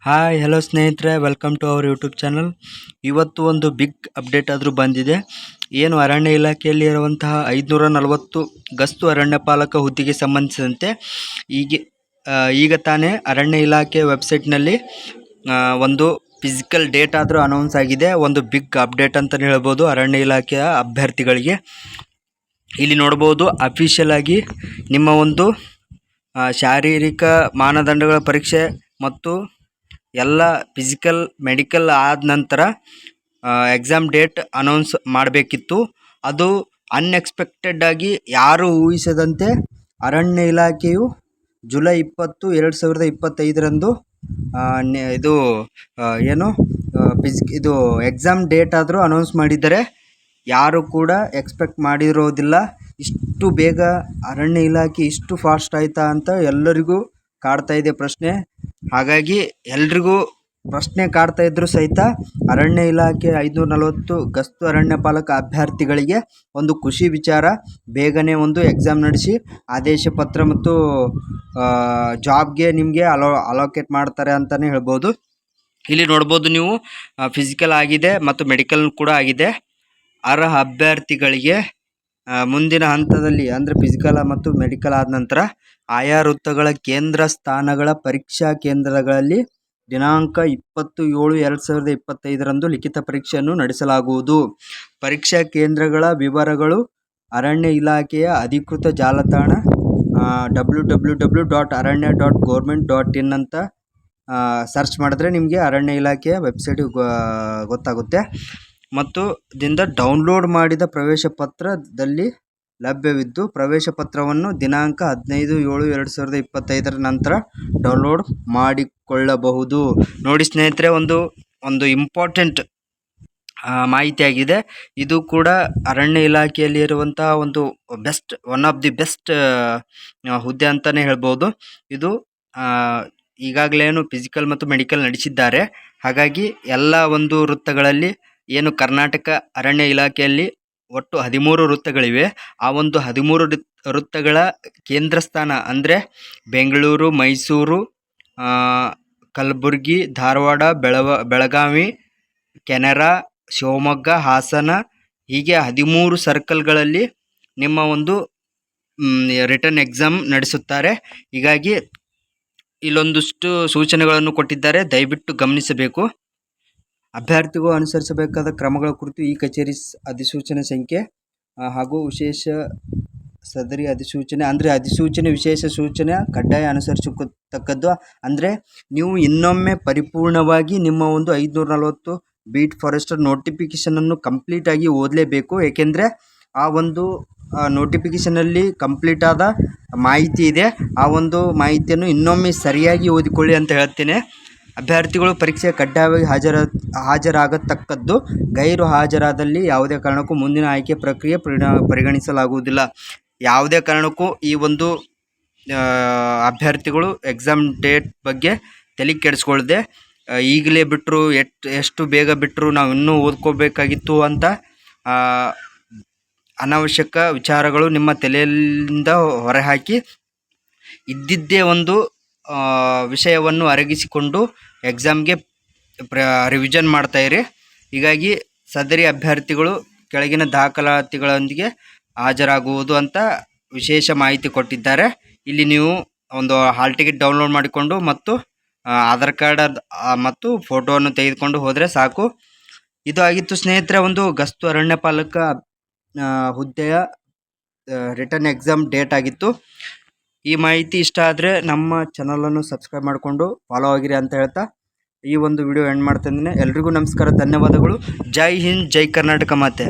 Hi hello ಸ್ನೇಹಿತರೆ, welcome to our YouTube channel. ಇವತ್ತು ಒಂದು ಬಿಗ್ ಅಪ್ಡೇಟ್ ಆದರೂ ಬಂದಿದೆ. ಏನು ಅರಣ್ಯ ಇಲಾಖೆಯಲ್ಲಿ ಇರುವಂತಹ 540 ಗಸ್ತು ಅರಣ್ಯಪಾಲಕ ಹುದ್ದೆಗೆ ಸಂಬಂಧಿಸಿದಂತೆ ಈಗ ತಾನೇ ಅರಣ್ಯ ಇಲಾಖೆ ವೆಬ್ಸೈಟ್ನಲ್ಲಿ ಒಂದು ಫಿಸಿಕಲ್ ಡೇಟ್ ಆದರೂ ಅನೌನ್ಸ್ ಆಗಿದೆ. ಒಂದು ಬಿಗ್ ಅಪ್ಡೇಟ್ ಅಂತಲೇ ಹೇಳ್ಬೋದು ಅರಣ್ಯ ಇಲಾಖೆಯ ಅಭ್ಯರ್ಥಿಗಳಿಗೆ. ಇಲ್ಲಿ ನೋಡ್ಬೋದು ಅಫಿಷಿಯಲ್ ಆಗಿ ನಿಮ್ಮ ಒಂದು ಶಾರೀರಿಕ ಮಾನದಂಡಗಳ ಪರೀಕ್ಷೆ ಮತ್ತು ಎಲ್ಲ ಫಿಸಿಕಲ್ ಮೆಡಿಕಲ್ ಆದ ನಂತರ ಎಕ್ಸಾಮ್ ಡೇಟ್ ಅನೌನ್ಸ್ ಮಾಡಬೇಕಿತ್ತು. ಅದು ಅನ್ಎಕ್ಸ್ಪೆಕ್ಟೆಡ್ ಆಗಿ ಯಾರು ಊಹಿಸದಂತೆ ಅರಣ್ಯ ಇಲಾಖೆಯು ಜುಲೈ 20, 2025ರಂದು ಇದು ಎಕ್ಸಾಮ್ ಡೇಟ್ ಆದರೂ ಅನೌನ್ಸ್ ಮಾಡಿದ್ದಾರೆ. ಯಾರು ಕೂಡ ಎಕ್ಸ್ಪೆಕ್ಟ್ ಮಾಡಿರೋದಿಲ್ಲ. ಇಷ್ಟು ಬೇಗ ಅರಣ್ಯ ಇಲಾಖೆ ಇಷ್ಟು ಫಾಸ್ಟ್ ಆಯಿತಾ ಅಂತ ಎಲ್ಲರಿಗೂ ಕಾಡ್ತಾ ಇದೆ ಪ್ರಶ್ನೆ. ಹಾಗಾಗಿ ಎಲ್ರಿಗೂ ಪ್ರಶ್ನೆ ಕಾಡ್ತಾ ಇದ್ದರೂ ಸಹಿತ ಅರಣ್ಯ ಇಲಾಖೆ 540 ಗಸ್ತು ಅರಣ್ಯಪಾಲಕ ಅಭ್ಯರ್ಥಿಗಳಿಗೆ ಒಂದು ಖುಷಿ ವಿಚಾರ. ಬೇಗನೆ ಒಂದು ಎಕ್ಸಾಮ್ ನಡೆಸಿ ಆದೇಶ ಪತ್ರ ಮತ್ತು ಜಾಬ್ಗೆ ನಿಮಗೆ ಅಲೋಕೇಟ್ ಮಾಡ್ತಾರೆ ಅಂತಲೇ ಹೇಳ್ಬೋದು. ಇಲ್ಲಿ ನೋಡ್ಬೋದು ನೀವು ಫಿಸಿಕಲ್ ಆಗಿದೆ ಮತ್ತು ಮೆಡಿಕಲ್ ಕೂಡ ಆಗಿದೆ. ಅರ್ಹ ಅಭ್ಯರ್ಥಿಗಳಿಗೆ ಮುಂದಿನ ಹಂತದಲ್ಲಿ ಅಂದರೆ ಫಿಸಿಕಲ್ ಮತ್ತು ಮೆಡಿಕಲ್ ಆದ ನಂತರ ಆಯಾ ವೃತ್ತಗಳ ಕೇಂದ್ರ ಸ್ಥಾನಗಳ ಪರೀಕ್ಷಾ ಕೇಂದ್ರಗಳಲ್ಲಿ ದಿನಾಂಕ 20/7/2025ರಂದು ಲಿಖಿತ ಪರೀಕ್ಷೆಯನ್ನು ನಡೆಸಲಾಗುವುದು. ಪರೀಕ್ಷಾ ಕೇಂದ್ರಗಳ ವಿವರಗಳು ಅರಣ್ಯ ಇಲಾಖೆಯ ಅಧಿಕೃತ ಜಾಲತಾಣ www.aranya.government.in ಅಂತ ಸರ್ಚ್ ಮಾಡಿದ್ರೆ ನಿಮಗೆ ಅರಣ್ಯ ಇಲಾಖೆಯ ವೆಬ್ಸೈಟ್ ಗೊತ್ತಾಗುತ್ತೆ. ಮತ್ತು ಇದರಿಂದ ಡೌನ್ಲೋಡ್ ಮಾಡಿದ ಪ್ರವೇಶ ಪತ್ರದಲ್ಲಿ ಲಭ್ಯವಿದ್ದು ಪ್ರವೇಶ ಪತ್ರವನ್ನು ದಿನಾಂಕ 15/7/2025 ನಂತರ ಡೌನ್ಲೋಡ್ ಮಾಡಿಕೊಳ್ಳಬಹುದು. ನೋಡಿ ಸ್ನೇಹಿತರೆ, ಒಂದು ಇಂಪಾರ್ಟೆಂಟ್ ಮಾಹಿತಿಯಾಗಿದೆ. ಇದು ಕೂಡ ಅರಣ್ಯ ಇಲಾಖೆಯಲ್ಲಿ ಇರುವಂತಹ ಒಂದು ಒನ್ ಆಫ್ ದಿ ಬೆಸ್ಟ್ ಹುದ್ದೆ ಅಂತಲೇ ಹೇಳ್ಬೋದು. ಇದು ಈಗಾಗಲೇನು ಫಿಸಿಕಲ್ ಮತ್ತು ಮೆಡಿಕಲ್ ನಡೆಸಿದ್ದಾರೆ. ಹಾಗಾಗಿ ಎಲ್ಲ ಒಂದು ವೃತ್ತಗಳಲ್ಲಿ ಏನು ಕರ್ನಾಟಕ ಅರಣ್ಯ ಇಲಾಖೆಯಲ್ಲಿ ಒಟ್ಟು 13 ವೃತ್ತಗಳಿವೆ. ಆ ಒಂದು 13 ವೃತ್ತಗಳ ಕೇಂದ್ರ ಸ್ಥಾನ ಅಂದರೆ ಬೆಂಗಳೂರು, ಮೈಸೂರು, ಕಲಬುರಗಿ, ಧಾರವಾಡ, ಬೆಳಗಾವಿ, ಕೆನರಾ, ಶಿವಮೊಗ್ಗ, ಹಾಸನ ಹೀಗೆ 13 ಸರ್ಕಲ್ಗಳಲ್ಲಿ ನಿಮ್ಮ ಒಂದು ರಿಟರ್ನ್ ಎಕ್ಸಾಮ್ ನಡೆಸುತ್ತಾರೆ. ಹೀಗಾಗಿ ಇಲ್ಲೊಂದಷ್ಟು ಸೂಚನೆಗಳನ್ನು ಕೊಟ್ಟಿದ್ದಾರೆ, ದಯವಿಟ್ಟು ಗಮನಿಸಬೇಕು. ಅಭ್ಯರ್ಥಿಗಳು ಅನುಸರಿಸಬೇಕಾದ ಕ್ರಮಗಳ ಕುರಿತು ಈ ಕಚೇರಿ ಅಧಿಸೂಚನೆ ಸಂಖ್ಯೆ ಹಾಗೂ ವಿಶೇಷ ಸದರಿ ಅಧಿಸೂಚನೆ ಅಂದರೆ ಅಧಿಸೂಚನೆ ವಿಶೇಷ ಸೂಚನೆ ಕಡ್ಡಾಯ ಅನುಸರಿಸತಕ್ಕದ್ದು. ಅಂದರೆ ನೀವು ಇನ್ನೊಮ್ಮೆ ಪರಿಪೂರ್ಣವಾಗಿ ನಿಮ್ಮ ಒಂದು 540 ಬೀಟ್ ಫಾರೆಸ್ಟರ್ ನೋಟಿಫಿಕೇಷನನ್ನು ಕಂಪ್ಲೀಟಾಗಿ ಓದಲೇಬೇಕು. ಏಕೆಂದರೆ ಆ ಒಂದು ನೋಟಿಫಿಕೇಷನಲ್ಲಿ ಕಂಪ್ಲೀಟ್ ಆದ ಮಾಹಿತಿ ಇದೆ. ಆ ಒಂದು ಮಾಹಿತಿಯನ್ನು ಇನ್ನೊಮ್ಮೆ ಸರಿಯಾಗಿ ಓದಿಕೊಳ್ಳಿ ಅಂತ ಹೇಳ್ತೇನೆ. ಅಭ್ಯರ್ಥಿಗಳು ಪರೀಕ್ಷೆ ಕಡ್ಡಾಯವಾಗಿ ಹಾಜರಾಗತಕ್ಕದ್ದು. ಗೈರು ಹಾಜರಾದಲ್ಲಿ ಯಾವುದೇ ಕಾರಣಕ್ಕೂ ಮುಂದಿನ ಆಯ್ಕೆ ಪ್ರಕ್ರಿಯೆ ಪರಿಗಣಿಸಲಾಗುವುದಿಲ್ಲ. ಯಾವುದೇ ಕಾರಣಕ್ಕೂ ಈ ಒಂದು ಅಭ್ಯರ್ಥಿಗಳು ಎಕ್ಸಾಮ್ ಡೇಟ್ ಬಗ್ಗೆ ತಲೆ ಕೆಡಿಸ್ಕೊಳ್ದೆ ಈಗಲೇ ಬಿಟ್ಟರು ಎಷ್ಟು ಬೇಗ ಬಿಟ್ಟರು ನಾವು ಇನ್ನೂ ಓದ್ಕೋಬೇಕಾಗಿತ್ತು ಅಂತ ಅನಾವಶ್ಯಕ ವಿಚಾರಗಳು ನಿಮ್ಮ ತಲೆಯಿಂದ ಹೊರಹಾಕಿ ಇದ್ದಿದ್ದೇ ಒಂದು ವಿಷಯವನ್ನು ಅರಗಿಸಿಕೊಂಡು ಎಕ್ಸಾಮ್ಗೆ ರಿವಿಷನ್ ಮಾಡ್ತಾಯಿರಿ. ಹೀಗಾಗಿ ಸದರಿ ಅಭ್ಯರ್ಥಿಗಳು ಕೆಳಗಿನ ದಾಖಲಾತಿಗಳೊಂದಿಗೆ ಹಾಜರಾಗುವುದು ಅಂತ ವಿಶೇಷ ಮಾಹಿತಿ ಕೊಟ್ಟಿದ್ದಾರೆ. ಇಲ್ಲಿ ನೀವು ಒಂದು ಹಾಲ್ ಟಿಕೆಟ್ ಡೌನ್ಲೋಡ್ ಮಾಡಿಕೊಂಡು ಮತ್ತು ಆಧಾರ್ ಕಾರ್ಡ್ ಮತ್ತು ಫೋಟೋವನ್ನು ತೆಗೆದುಕೊಂಡು ಹೋದರೆ ಸಾಕು. ಇದು ಆಗಿತ್ತು ಸ್ನೇಹಿತರೆ ಒಂದು ಗಸ್ತು ಅರಣ್ಯಪಾಲಕ ಹುದ್ದೆಯ ರಿಟರ್ನ್ ಎಕ್ಸಾಮ್ ಡೇಟ್ ಆಗಿತ್ತು. ಈ ಮಾಹಿತಿ ಇಷ್ಟ ಆದರೆ ನಮ್ಮ ಚಾನಲನ್ನು ಸಬ್ಸ್ಕ್ರೈಬ್ ಮಾಡಿಕೊಂಡು ಫಾಲೋ ಆಗಿರಿ ಅಂತ ಹೇಳ್ತಾ ಈ ಒಂದು ವಿಡಿಯೋ ಎಂಡ್ ಮಾಡ್ತಾ ಇದ್ದೀನಿ. ಎಲ್ರಿಗೂ ನಮಸ್ಕಾರ, ಧನ್ಯವಾದಗಳು. ಜೈ ಹಿಂದ್, ಜೈ ಕರ್ನಾಟಕ ಮಾತೆ.